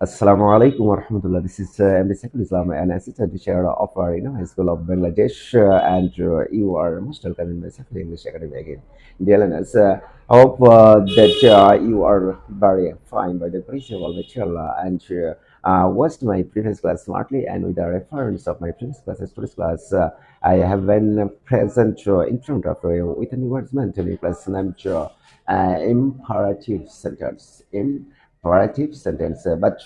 Assalamu alaikum wa rahmatullah. This is MD Saiful Islam, an assistant teacher of High School of Bangladesh, and you are most welcome in my Saiful English Academy again. Dear learners, hope that you are very fine by the grace of Allah and watched my previous class smartly and with the reference of my previous classes, today's class, I have been present in front of you with an words meant to be class named imperative sentence. Imperative sentence. But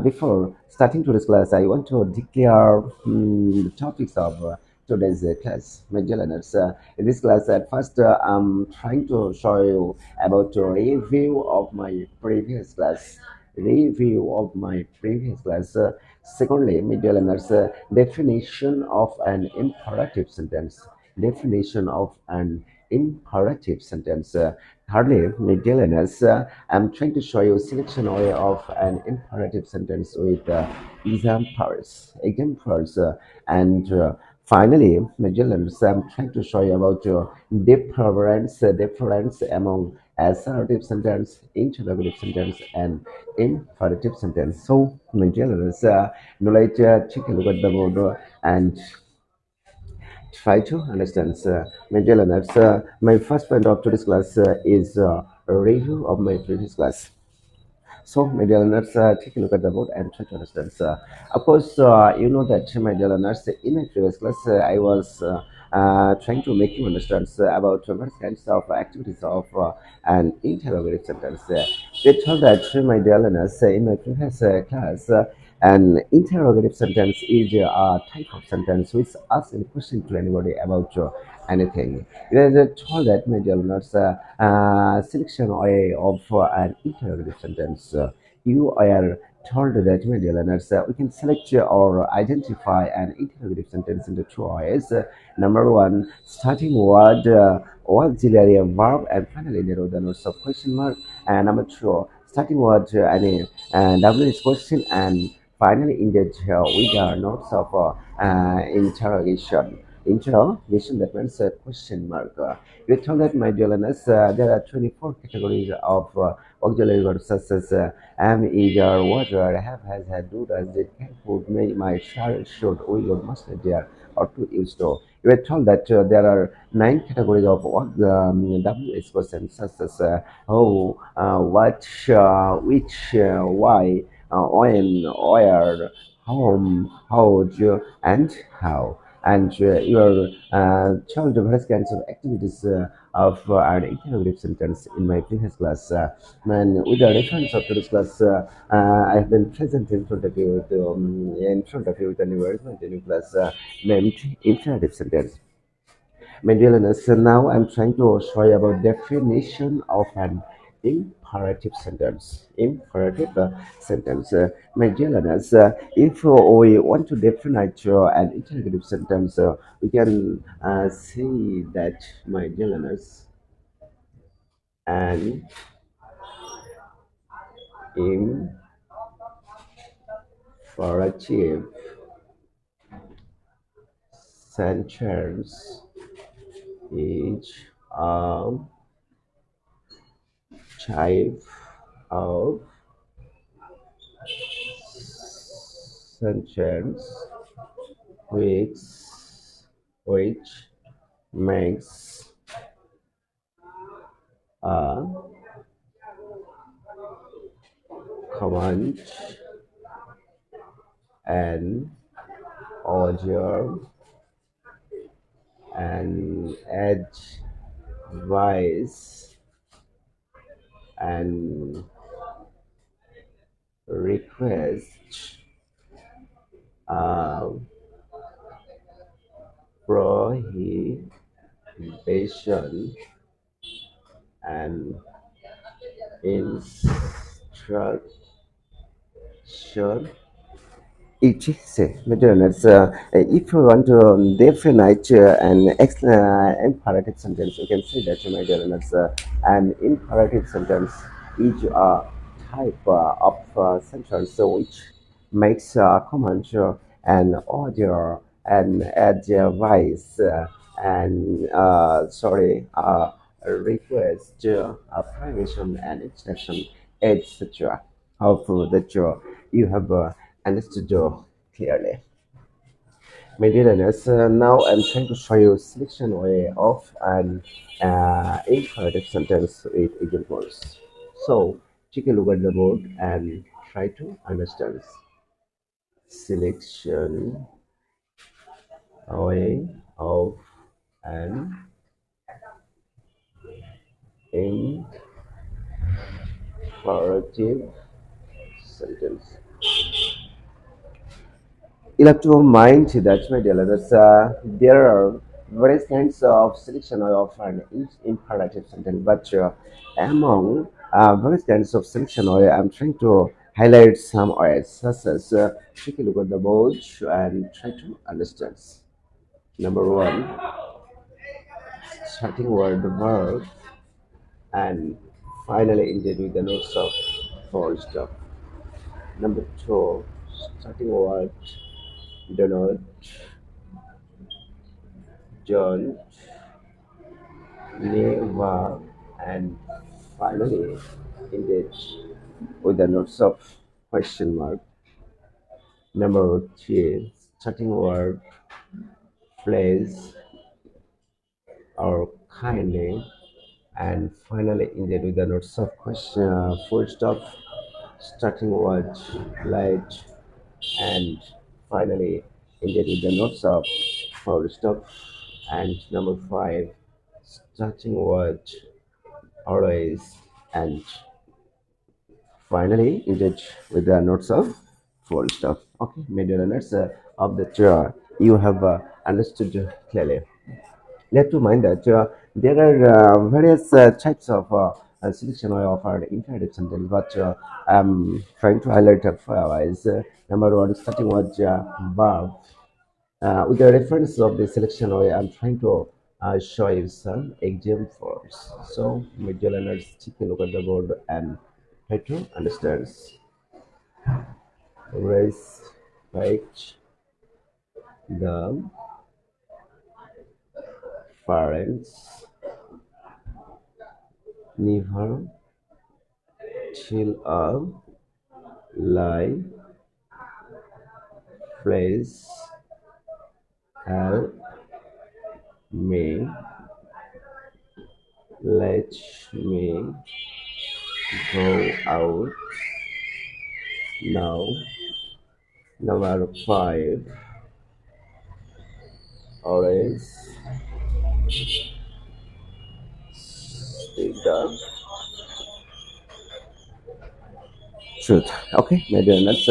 before starting today's class, I want to declare the topics of today's class. My dear learners, in this class, at first, I'm trying to show you about a review of my previous class. Review of my previous class. Secondly, my dear learners, definition of an imperative sentence. Definition of an imperative sentence. Thirdly, my dear learners, I'm trying to show you a selection way of an imperative sentence with examples, and finally, my dear learners, I'm trying to show you about difference among assertive sentence, interrogative sentence, and imperative sentence. So, my dear learners, now let's take a look at the board and try to understand. My dear learners, my first point of today's class is a review of my previous class. So, my dear learners, take a look at the board and try to understand. Of course, you know that, my dear learners, in my previous class, I was trying to make you understand about various kinds of activities of an interrogative sentence. They told that, my dear learners, in my previous class, an interrogative sentence is a type of sentence which asks a question to anybody about anything. They told that, my dear learners, selection of an interrogative sentence. You are told that, my dear learners, we can select or identify an interrogative sentence into two ways. Number one, starting word, auxiliary verb, and finally there are the notes of question mark. And number two, starting word, and W is question, and finally ended with the notes of interrogation. Interrogation, that means a question mark. You told that, my dear learners, there are 24 categories of auxiliary verbs such as am, eager, whether, have, has, had, do, does, did, can, could, may, might, shall, should, will, would, must, dare, or to, used to. You were told that there are 9 categories of what WH questions such as who, what, which, why, when, where, whom, how, and how. And your child various kinds of activities of an interrogative sentence in my previous class. And with the reference of today's class, I have been present in front of you with an environment in class named imperative sentence. My dear learners, so now I'm trying to show you about definition of an imperative sentence. Imperative sentence. My dear learners, if we want to define an interrogative sentence, we can say that, my dear learners, an imperative sentence is a type of sentence which which makes a command, an order, an advice, and request, a prohibition, and instruction. Etc. Materials. If you want to definite imperative sentence, you can say that, my dear learners, an imperative sentence is a type of sentence which makes a command, an order, an advice, and a request, a permission, and instruction, etc. Hope that you have understood clearly. My dear learners, now I'm trying to show you selection way of an imperative sentence with examples. So take a look at the board and try to understand. Selection way of an imperative sentence. You'll have to mind that, my dear learners, there are various kinds of selection of an imperative sentence, but among various kinds of selection, I'm trying to highlight some words, such as take a look at the board and try to understand. Number one, starting word verb, and finally ended with the notes of full stop. Number two, starting word do not, don't, never, and finally ended with the notes of question mark. Number three, starting word please or kindly, and finally ended with the notes of question full stop. Starting word light, and finally ended with the notes of full stop. And number five, starting word always, and finally ended with the notes of full stop. Okay, major learners of the you have understood clearly. Let to mind that there are various types of selection of our imperative sentence, but I'm trying to highlight is number one, starting with verb. With the reference of the selection, I'm trying to show you some examples. So, media learners, take a look at the board and try to understand. Respect the parents. Never tell a lie. Please help me. Let me go out now. Number five, always speak the truth. Okay, maybe that's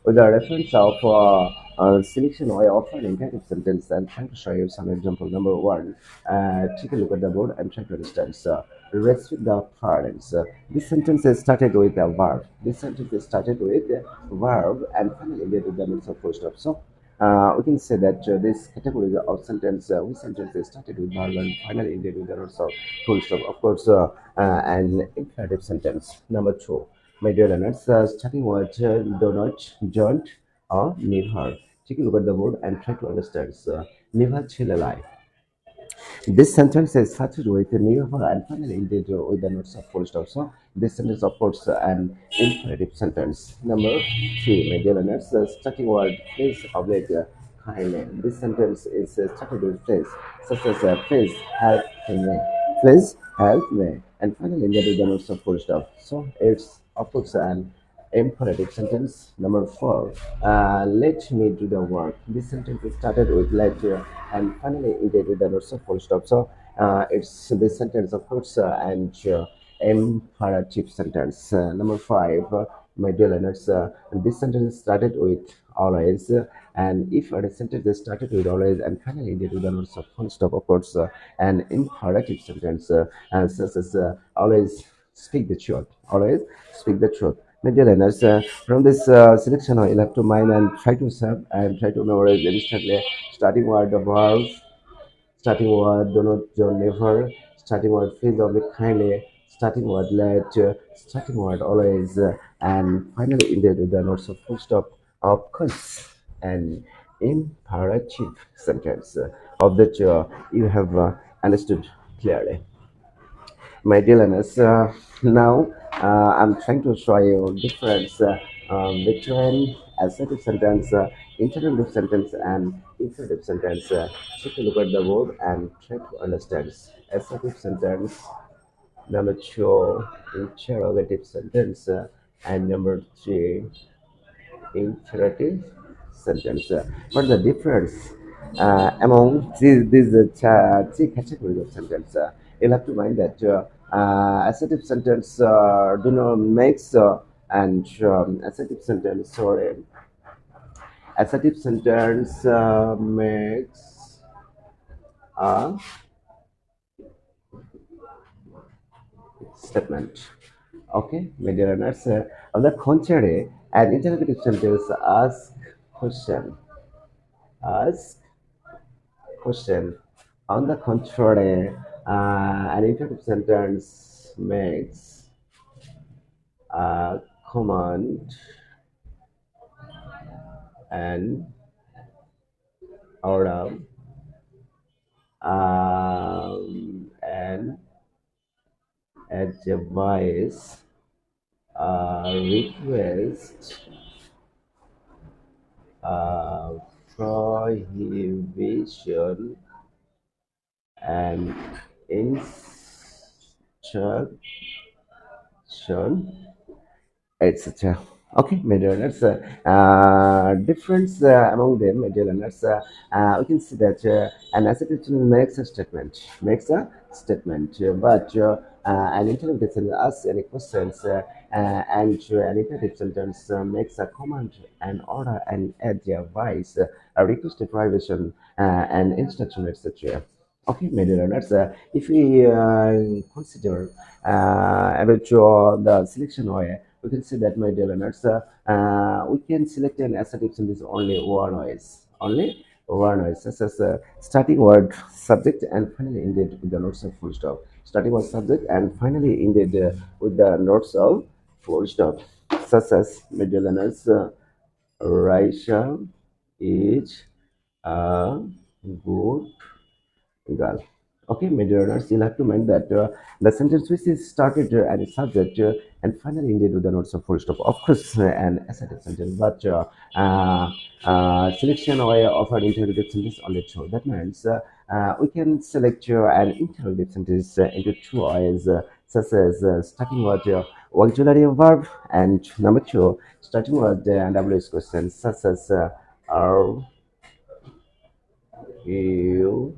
with the reference of selection I offer an imperative sentence. I'm trying to show you some example. Number one, take a look at the board. I'm trying to understand. Respect the parents. This sentence is started with a verb. This sentence is started with a verb and finally ended with the mix of full stop. So we can say that this category of sentence, which sentence is started with verb and finally ended with the notes of full stop. Of course, an imperative sentence. Number two, my dear learners, starting with do not, don't, or never. Take a look at the word and try to understand. Never tell a lie. This sentence is started with a never and finally ended with the notes of full stop. So this sentence, of course, an imperative sentence. Number three, my dear learners, starting word please oblique kindly. This sentence is started with please, such as please help me, please help me, and finally ended with the notes of full stop. So it's, of course, an imperative sentence. Number four, let me do the work. This sentence is started with let and finally ended with the notes of full stop. So it's this sentence, of course, and imperative sentence. Number five, my dear learners, this sentence started with always, and if a sentence is started with always and finally ended with the notes of full stop, of course, an imperative sentence, and such as always speak the truth. Always speak the truth. My dear learners, from this selection, you'll have to mind and try to serve and try to memorize instantly. Starting word the verb, starting word do not, don't, never, starting word please oblique kindly, starting word let, starting word always, and finally ended with the notes of full stop. Of course, an imperative sentence of that you have understood clearly. my dear learners, now I'm trying to show you difference between assertive sentence, interrogative sentence, and imperative sentence. Take a look at the word and try to understand. Assertive sentence, number two, interrogative sentence, and number three, imperative sentence. What the difference among these three categories of sentence? You'll have to mind that assertive sentence do not makes and assertive sentence sorry assertive sentence makes a statement. Okay, my dear learners. On the contrary, an interrogative sentence asks question. Asks question. On the contrary, an imperative sentence makes a command and order and advice, request, uh, prohibition, and instruction, etc. Okay, major learners, difference among them, major learners, we can see that an assertion makes a statement, but an interrogative sentence asks any questions, and an imperative sentence makes a command, an order, and add their advice, a request, a prohibition, and instruction, etc. Okay, major learners, if we consider about the selection way, we can see that, my dear learners, we can select an assertive sentence only one voice, such as starting word, subject, and finally ended with the notes of full stop. Starting word, subject, and finally ended with the notes of full stop, such as, my dear learners, Raisha is a good girl. Okay, major learners, you'll have to mind that the sentence which is started at a subject and finally ended with the notes of full stop. Of course, an assertive sentence, but selection of an interrogative sentence only two. That means we can select an interrogative sentence into two ways, such as starting with auxiliary verb, and number two, starting with WH questions, such as are you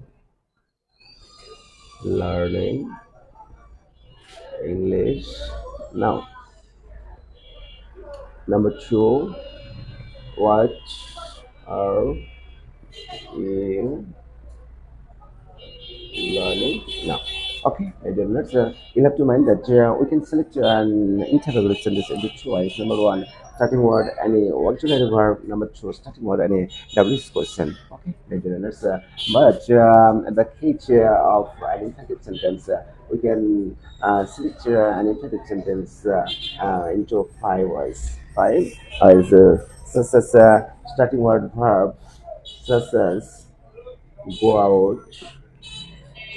learning English now? Number two, what are you learning now? Okay, then you have to mind that we can select an interrogative sentence into two ways. Number one, starting word any auxiliary verb. Number two, starting word any WH question. Okay, then but the case of an imperative sentence, we can select an imperative sentence into five words. Five is such as starting word verb, such as go out,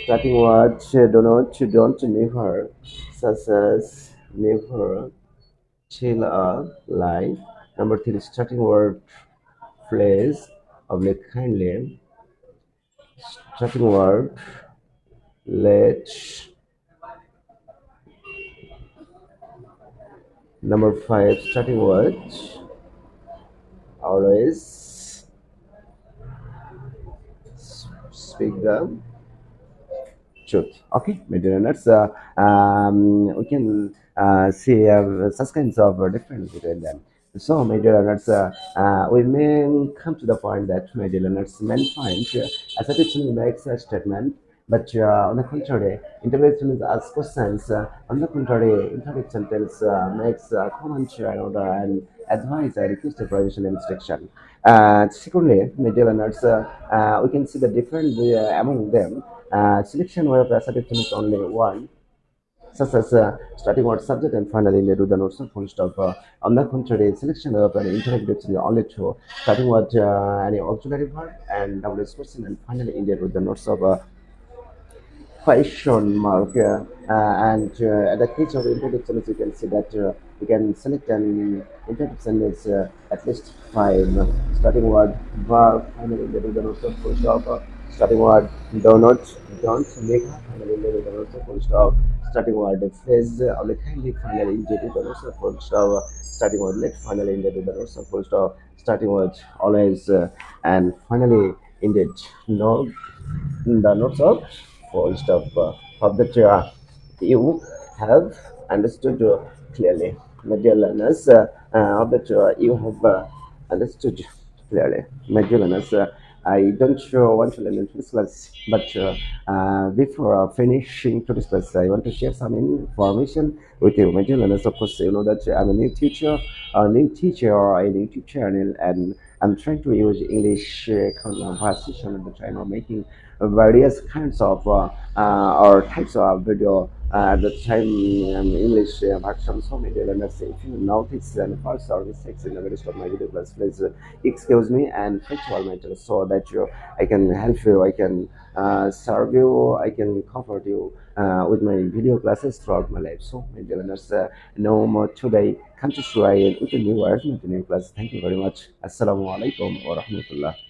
starting word don't never, such as never, chill a life. Number three, starting word phrase oblique kindly, starting word let. Number five, starting word always speak the truth. Okay, my dear learners, we can see such kinds of difference between them. So, my dear learners, we may come to the point that, my dear learners, men find assertion makes a statement, but on the contrary, interpretation is ask questions. On the contrary, interpretive sentence makes commentary and advice, request, provision, and instruction. Secondly, my dear learners, we can see the difference among them. Selection where the subject is only one, such as starting word subject and finally ended with the notes of full stop. On the contrary, selection of an interrogative is only two, starting word any auxiliary verb and WH question and finally ended with the notes of question mark and at the case of imperative sentence you can see that you can select an imperative sentence at least five starting word verb finally there is also full stop starting word don't make finally there is also full stop starting word phrase only kindly finally injected also full stop starting word let finally injected also full stop starting word always and finally indeed no the notes of full stop of the you have understood clearly. My dear learners, of the you have understood clearly. My dear learners, I don't want to learn in this class, but before finishing today's class, I want to share some information with you. My dear learners, of course, you know that I'm a new teacher or a new YouTube channel, and I'm trying to use English conversation at the time of making various kinds of or types of video at the time English version. So many learners, if you notice and faults or mistakes in the rest of my video class, please excuse me and fix all matter so that I can help you, I can serve you, I can comfort you with my video classes throughout my life. So, my dear learners, no more today. Come to Shua with a new version of the new class. Thank you very much. Assalamu alaikum wa rahmatullah.